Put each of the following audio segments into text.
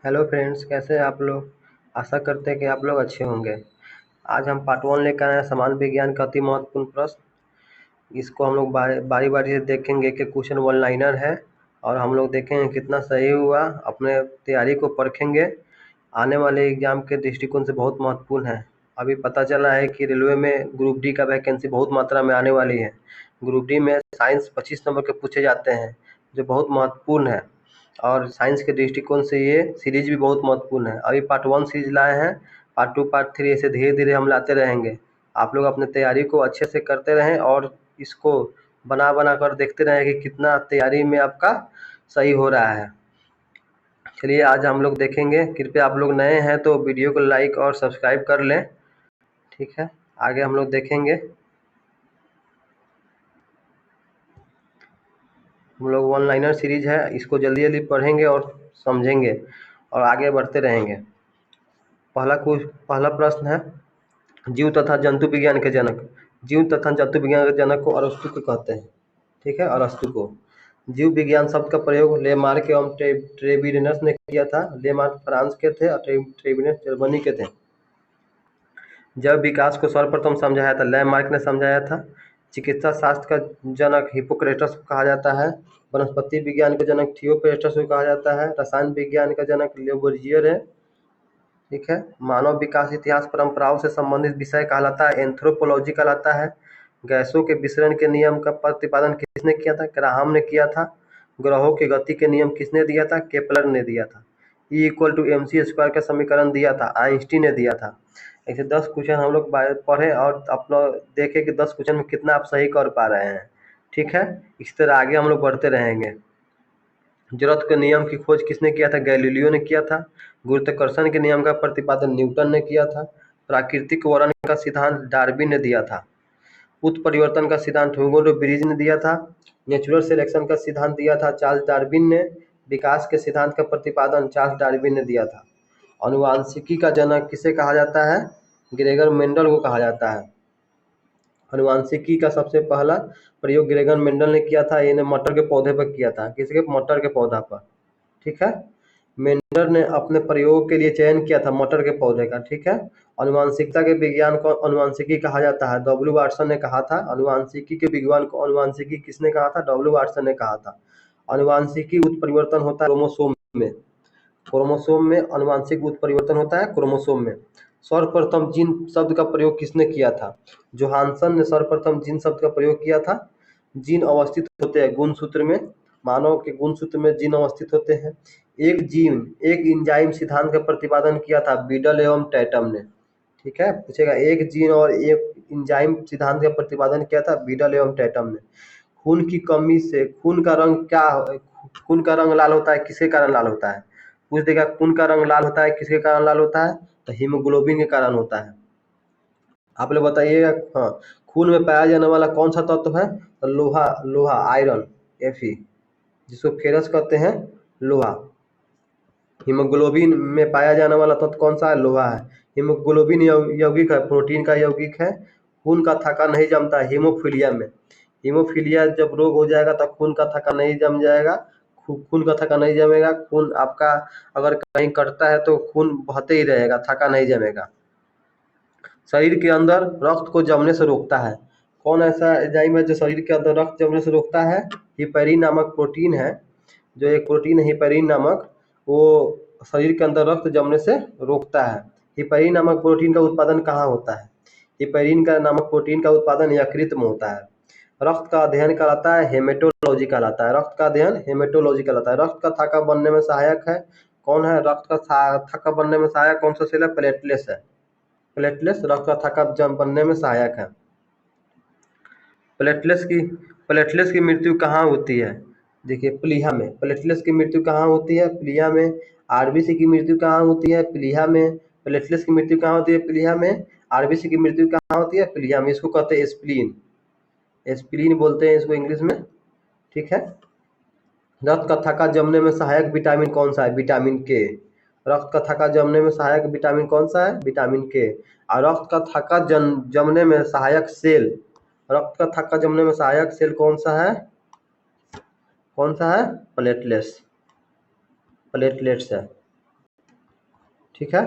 Hello friends, कैसे हैं आप लोग। आशा करते हैं कि आप लोग अच्छे होंगे। आज हम पार्ट 1 लेकर आए हैं, समान विज्ञान का अति महत्वपूर्ण प्रश्न। इसको हम लोग बारी बारी से देखेंगे कि क्वेश्चन वन लाइनर है और हम लोग देखेंगे कितना सही हुआ। अपने तैयारी को परखेंगे, आने वाले एग्जाम के दृष्टिकोण से बहुत महत्वपूर्ण है। अभी पता चला है कि रेलवे में ग्रुप डी का वैकेंसी बहुत मात्रा में आने वाली है। ग्रुप डी में साइंस 25 नंबर के पूछे जाते हैं, जो बहुत महत्वपूर्ण है। और साइंस के दृष्टिकोण से ये सीरीज भी बहुत महत्वपूर्ण है। अभी पार्ट 1 सीरीज लाए हैं, पार्ट 2 पार्ट 3 ऐसे धीरे धीरे हम लाते रहेंगे। आप लोग अपने तैयारी को अच्छे से करते रहें और इसको बना बना कर देखते रहें कि कितना तैयारी में आपका सही हो रहा है। चलिए आज हम लोग देखेंगे। कृपया आप लोग नए हैं तो वीडियो को लाइक और सब्सक्राइब कर लें, ठीक है। आगे हम लोग देखेंगे। हम लोग वन लाइनर सीरीज है, इसको जल्दी जल्दी पढ़ेंगे और समझेंगे और आगे बढ़ते रहेंगे। पहला प्रश्न है, जीव तथा जंतु विज्ञान के जनक। जीव तथा जंतु विज्ञान के जनक को अरस्तु को कहते हैं, ठीक है, अरस्तु को। जीव विज्ञान शब्द का प्रयोग लेमार्क एवं ट्रेविनस ने किया था। लेमार्क फ्रांस के थे और ट्रेविनस जर्मनी के थे। जब विकास को सर्वप्रथम समझाया था लेमार्क ने समझाया था। चिकित्सा शास्त्र का जनक हिप्पोक्रेटस को कहा जाता है। वनस्पति विज्ञान का जनक थियोफ्रास्टस को कहा जाता है। रसायन विज्ञान का जनक लेवोजियर है, ठीक है। मानव विकास इतिहास परंपराओं से संबंधित विषय कहलाता है, एंथ्रोपोलॉजी कहलाता है। गैसों के विसरण के नियम का प्रतिपादन किसने किया था? ग्राहम ने किया था। ग्रहों की गति के नियम किसने दिया था? केपलर ने दिया था। E=mc² का समीकरण दिया था, आइंस्टीन ने दिया था। ऐसे 10 क्वेश्चन हम लोग पढ़े और अपना देखें कि 10 क्वेश्चन में कितना आप सही कर पा रहे हैं, ठीक है। इस तरह आगे हम लोग बढ़ते रहेंगे। जड़त्व के नियम की खोज किसने किया था? गैलीलियो ने किया था। गुरुत्वाकर्षण के नियम का प्रतिपादन न्यूटन ने किया था। प्राकृतिक वर्णन का सिद्धांत डार्विन ने दिया था। उत्परिवर्तन का सिद्धांत ह्यूगो डे ब्रिज ने दिया था। नेचुरल सिलेक्शन का सिद्धांत दिया था चार्ल्स डार्विन ने। विकास के सिद्धांत का प्रतिपादन चार्ल्स डार्विन ने दिया था। अनुवांशिकी का जनक किसे कहा जाता है? ग्रेगर मेंडल को कहा जाता है। अनुवांशिकी का सबसे पहला प्रयोग ग्रेगर मेंडल ने किया था। इन्हें मटर के पौधे पर किया था। किसके? मटर के पौधा पर, ठीक है। मेंडल ने अपने प्रयोग के लिए चयन किया था मटर के पौधे का, ठीक है। अनुवांशिकता के विज्ञान को अनुवांशिकी कहा जाता है, डब्ल्यू वाटसन ने कहा था। अनुवांशिकी के विज्ञान को अनुवांशिकी किसने कहा था? डब्ल्यू वाटसन ने कहा था। अनुवांशिकी उत्परिवर्तन होता है क्रोमोसोम में। क्रोमोसोम में अनुवांशिक उत्परिवर्तन होता है, क्रोमोसोम में। सर्वप्रथम जीन शब्द का प्रयोग किसने किया था? जोहानसन ने सर्वप्रथम जीन शब्द का प्रयोग किया था। जीन अवस्थित होते हैं गुणसूत्र में। मानव के गुणसूत्र में जीन अवस्थित होते हैं। एक जीन एक इंजाइम सिद्धांत का प्रतिपादन किया था बीडल एवं टैटम ने, ठीक है। पूछेगा एक जीन और एक इंजाइम सिद्धांत का प्रतिपादन किया था बीडल एवं टैटम ने। खून की कमी से खून का रंग क्या, खून का रंग लाल होता है, किसके कारण लाल होता है? पूछ देगा खून का रंग लाल होता है किसके कारण लाल होता है? तो हीमोग्लोबिन के कारण होता है। आप लोग बताइएगा। हाँ, खून में पाया जाने वाला कौन सा तत्व है? तो लोहा, लोहा आयरन, Fe, जिसको फेरस कहते हैं, लोहा। हीमोग्लोबिन में पाया जाने वाला तत्व कौन सा है? लोहा है। हीमोग्लोबिन यौगिक है, प्रोटीन का यौगिक है। खून का थक्का नहीं जमता है हीमोफीलिया में। हीमोफीलिया जब रोग हो जाएगा तो खून का थक्का नहीं जम जाएगा, खून का थक्का नहीं जमेगा। खून आपका अगर कहीं कटता है तो खून बहते ही रहेगा, थक्का नहीं जमेगा। शरीर के अंदर रक्त को जमने से रोकता है। कौन ऐसा एंजाइम है जो शरीर के अंदर रक्त जमने से रोकता है? हिपैरिन नामक प्रोटीन है। जो एक प्रोटीन है हिपैरिन नामक, वो शरीर के अंदर रक्त जमने से रोकता है। हिपैरिन नामक प्रोटीन का उत्पादन कहाँ होता है? हिपैरिन का नामक प्रोटीन का उत्पादन यकृत में होता है। रक्त का अध्ययन कहलाता है हेमेटोलॉजी कहलाता है। रक्त का अध्ययन हेमेटोलॉजी कहलाता है। रक्त का थक्का बनने में सहायक है कौन है? रक्त का थक्का बनने में सहायक कौन सा सेल है? प्लेटलेट्स है। प्लेटलेट्स रक्त का थक्का बनने में सहायक है। प्लेटलेट्स की मृत्यु कहाँ होती है? देखिए प्लीहा में। प्लेटलेट्स की मृत्यु कहाँ होती है? प्लीहा में। आरबीसी की मृत्यु कहाँ होती है? प्लीहा में। प्लेटलेट्स की मृत्यु कहाँ होती है? प्लीहा में। आरबीसी की मृत्यु कहाँ होती है? प्लीहा में। इसको कहते हैं स्प्लीन, स्प्लीन बोलते हैं इसको इंग्लिश में, ठीक है। रक्त का थक्का जमने में सहायक विटामिन कौन सा है? विटामिन के। रक्त का थक्का जमने में सहायक विटामिन कौन सा है? विटामिन के। और रक्त का थक्का जमने में सहायक सेल, रक्त का थक्का जमने में सहायक सेल कौन सा है? कौन सा है? प्लेटलेट्स, प्लेटलेट्स है। ठीक है।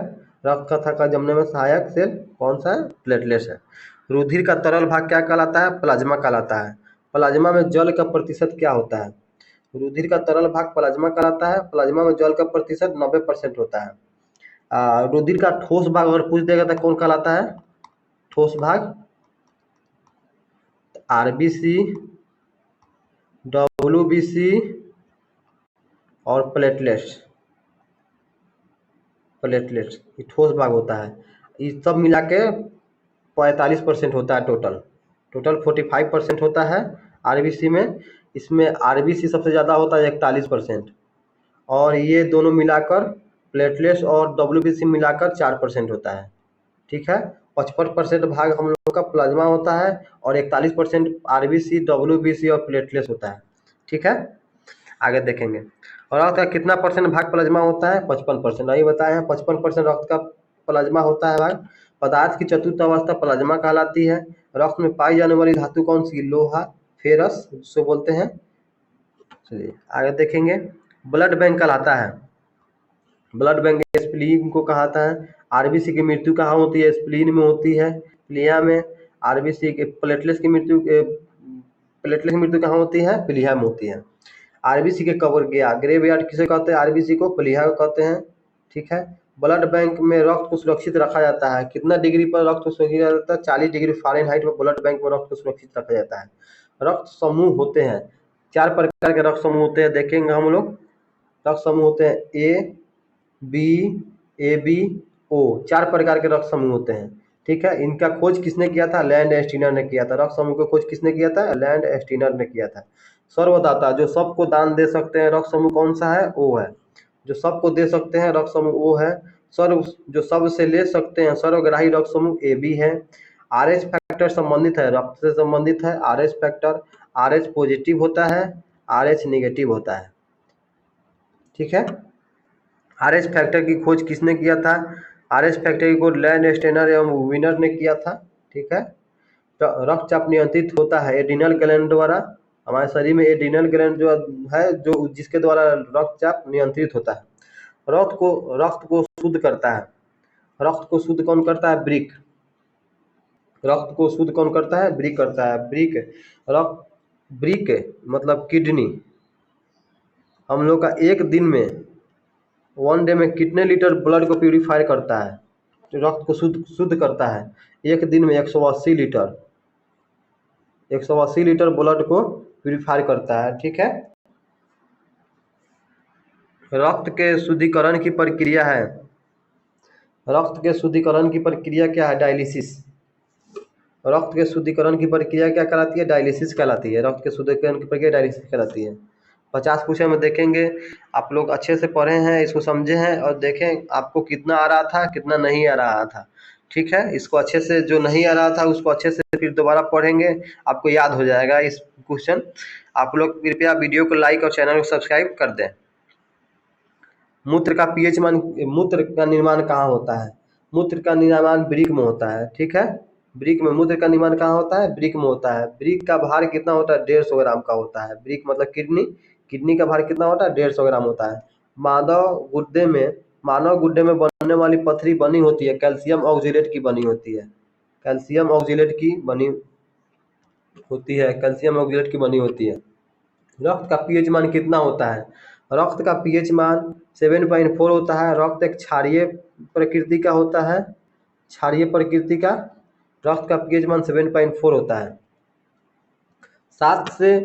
रक्त कथा का जमने में सहायक सेल कौन सा है? प्लेटलेट्स है। रुधिर का तरल भाग क्या कहलाता है? प्लाज्मा कहलाता है। प्लाज्मा में जल का प्रतिशत क्या होता है? रुधिर का तरल भाग प्लाज्मा कहलाता है। प्लाज्मा में जल का प्रतिशत 90% होता है। रुधिर का ठोस भाग अगर पूछ देगा तो कौन कहलाता है? ठोस भाग आरबीसी, डब्ल्यूबीसी और प्लेटलेट्स। प्लेटलेट्स ये ठोस भाग होता है। ये सब मिला के 45% होता है टोटल। टोटल 45% होता है आरबीसी में। इसमें आरबीसी सबसे ज़्यादा होता है 41%, और ये दोनों मिलाकर प्लेटलेट्स और डब्ल्यूबीसी मिलाकर 4% होता है। ठीक है। 55% भाग हम लोगों का प्लाज्मा होता है और 41% आरबीसी, डब्ल्यूबीसी और प्लेटलेट्स होता है। ठीक है। आगे देखेंगे। और रक्त का कितना परसेंट भाग प्लाज्मा होता है? 55%। नहीं बताए हैं 55% रक्त का प्लाज्मा होता है भाग। पदार्थ की चतुर्थ अवस्था प्लाज्मा कहलाती है। रक्त में पाई जाने वाली धातु कौन सी? लोहा, फेरस जिसको बोलते हैं। चलिए आगे देखेंगे। ब्लड बैंक कहलाता है। ब्लड बैंक स्प्लीन को कहलाता है। आरबीसी की मृत्यु कहाँ होती है? स्प्लीन में होती है, प्लीहा में। आरबीसी के प्लेटलेट्स की मृत्यु कहाँ होती है? प्लीहा में होती है। आरबीसी के कब्र गया, ग्रेव यार्ड किसे कहते हैं? आरबीसी को प्लीहा को कहते हैं। ठीक है। ब्लड बैंक में रक्त को सुरक्षित रखा जाता है। कितना डिग्री पर रक्त को सुरक्षित रखा जाता है? 40 डिग्री फ़ारेनहाइट पर ब्लड बैंक में रक्त को सुरक्षित रखा जाता है। रक्त समूह होते हैं, 4 प्रकार के रक्त समूह होते हैं, देखेंगे हम लोग। रक्त समूह होते हैं ए बी, ए बी, ओ, 4 प्रकार के रक्त समूह होते हैं। ठीक है। इनका खोज किसने किया था? लैंड स्टीनर ने किया था। रक्त समूह की खोज किसने किया था? लैंड स्टीनर ने किया था। सर्वदाता, जो सबको दान दे सकते हैं, रक्त समूह कौन सा है? ओ है। जो सबको दे सकते हैं रक्त समूह ओ है। सर्व, जो सबसे ले सकते हैं, सर्वग्राही रक्त समूह ए बी है। आरएच फैक्टर संबंधित है, रक्त से संबंधित है आरएच फैक्टर। आरएच पॉजिटिव होता है, आरएच निगेटिव होता है। ठीक है। आरएच फैक्टर की खोज किसने किया था? आरएच फैक्टर की खोज लैंड स्टेनर एवं विनर ने किया था। ठीक है। तो रक्तचाप नियंत्रित होता है एड्रिनल ग्लैंड द्वारा। हमारे शरीर में एड्रिनल ग्लैंड जो है, जो जिसके द्वारा रक्तचाप नियंत्रित होता है। रक्त को शुद्ध करता है। रक्त को शुद्ध कौन करता है? ब्रिक। रक्त को शुद्ध कौन करता है? ब्रिक करता है। ब्रिक मतलब किडनी। हम लोग का एक दिन में, 1 डे में कितने लीटर ब्लड को प्यूरिफाई करता है? तो रक्त को शुद्ध करता है। एक दिन में 180 लीटर, 180 लीटर ब्लड को प्यूरिफाई करता है। ठीक है। रक्त के शुद्धिकरण की प्रक्रिया है। रक्त के शुद्धिकरण की प्रक्रिया क्या है? डायलिसिस। रक्त के शुद्धिकरण की प्रक्रिया क्या कहलाती है? डायलिसिस कहलाती है। रक्त के शुद्धिकरण की प्रक्रिया डायलिसिस कहलाती है। 50 पूछे में देखेंगे। आप लोग अच्छे से पढ़े हैं, इसको समझे हैं, और देखें आपको कितना आ रहा था, कितना नहीं आ रहा था। ठीक है। इसको अच्छे से, जो नहीं आ रहा था उसको अच्छे से फिर दोबारा पढ़ेंगे, आपको याद हो जाएगा इस क्वेश्चन। आप लोग कृपया वीडियो को लाइक और चैनल को सब्सक्राइब कर दें। मूत्र का पीएच मान, मूत्र का निर्माण कहाँ होता है? मूत्र का निर्माण ब्रिक में होता है। ठीक है। ब्रिक में मूत्र का निर्माण कहाँ होता है? ब्रिक में होता है। ब्रिक का भार कितना होता है? 150 ग्राम का होता है। ब्रिक मतलब किडनी। किडनी का भार कितना होता है? 150 ग्राम होता है। मानव गुर्दे में बनने वाली पथरी बनी होती है, कैल्शियम ऑक्जेलेट की बनी होती है। कैल्शियम ऑक्जेलेट की बनी होती है। कैल्शियम ऑक्जेलेट की बनी होती है। रक्त का पीएच मान कितना होता है? रक्त का पीएच मान 7.4 होता है। रक्त एक क्षारीय प्रकृति का होता है। क्षारीय प्रकृति का रक्त का पीएच मान 7.4 होता है। 7 से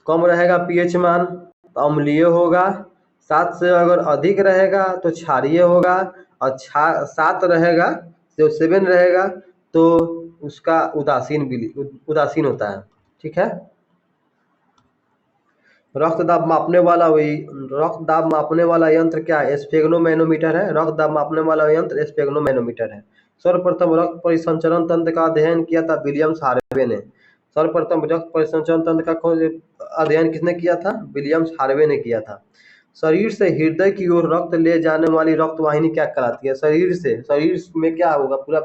कम रहेगा पीएच मान तो अम्लीय होगा। 7 से अगर अधिक रहेगा तो क्षारीय होगा। और 7 रहेगा, जो 7 रहेगा तो उसका उदासीन होता है। ठीक है। रक्त दाब मापने वाला यंत्र क्या है? स्फेग्नोमैनोमीटर है। रक्त दाब मापने वाला यंत्र स्फेग्नोमैनोमीटर है। सर्वप्रथम रक्त परिसंचरण तंत्र का अध्ययन किया था विलियम्स हार्वे ने। सर्वप्रथम रक्त परिसंचरण तंत्र का अध्ययन किसने किया था? विलियम्स हार्वे ने किया था। शरीर से हृदय की ओर रक्त ले जाने वाली रक्त वाहिनी क्या कहलाती है? शरीर में क्या होगा? पूरा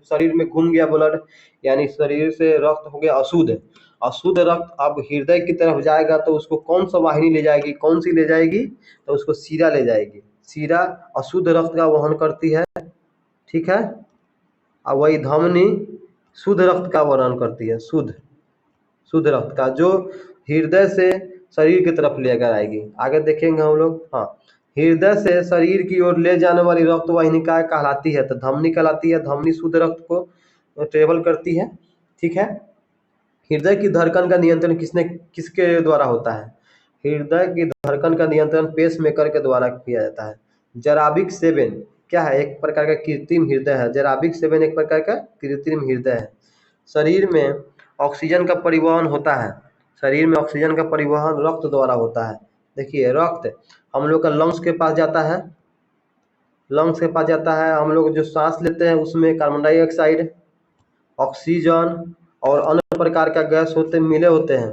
शरीर में घूम गया ब्लड, यानी शरीर से रक्त हो गया अशुद्ध। अशुद्ध रक्त अब हृदय की तरफ जाएगा तो उसको कौन सा वाहिनी ले जाएगी? कौन सी ले जाएगी? तो उसको शिरा ले जाएगी। शिरा अशुद्ध रक्त का वहन करती है, ठीक है। और वही धमनी शुद्ध रक्त का वहन करती है, शुद्ध रक्त का, जो हृदय से शरीर की तरफ लेकर आएगी। आगे देखेंगे हम लोग। हाँ, हृदय से शरीर की ओर ले जाने वाली रक्त वाहिनिका कहलाती है, तो धमनी कहलाती है। धमनी शुद्ध रक्त को ट्रेवल करती है, ठीक है। हृदय की धड़कन का नियंत्रण किसके द्वारा होता है? हृदय की धड़कन का नियंत्रण पेसमेकर के द्वारा किया जाता है। जराबिक सेवन क्या है? एक प्रकार का कृत्रिम हृदय है। जराबिक सेवन एक प्रकार का कृत्रिम हृदय है। शरीर में ऑक्सीजन का परिवहन होता है, शरीर में ऑक्सीजन का परिवहन रक्त द्वारा होता है। देखिए, रक्त हम लोग का लंग्स के पास जाता है, लंग्स के पास जाता है। हम लोग जो सांस लेते हैं उसमें कार्बन डाइऑक्साइड, ऑक्सीजन और अन्य प्रकार का गैस मिले होते हैं।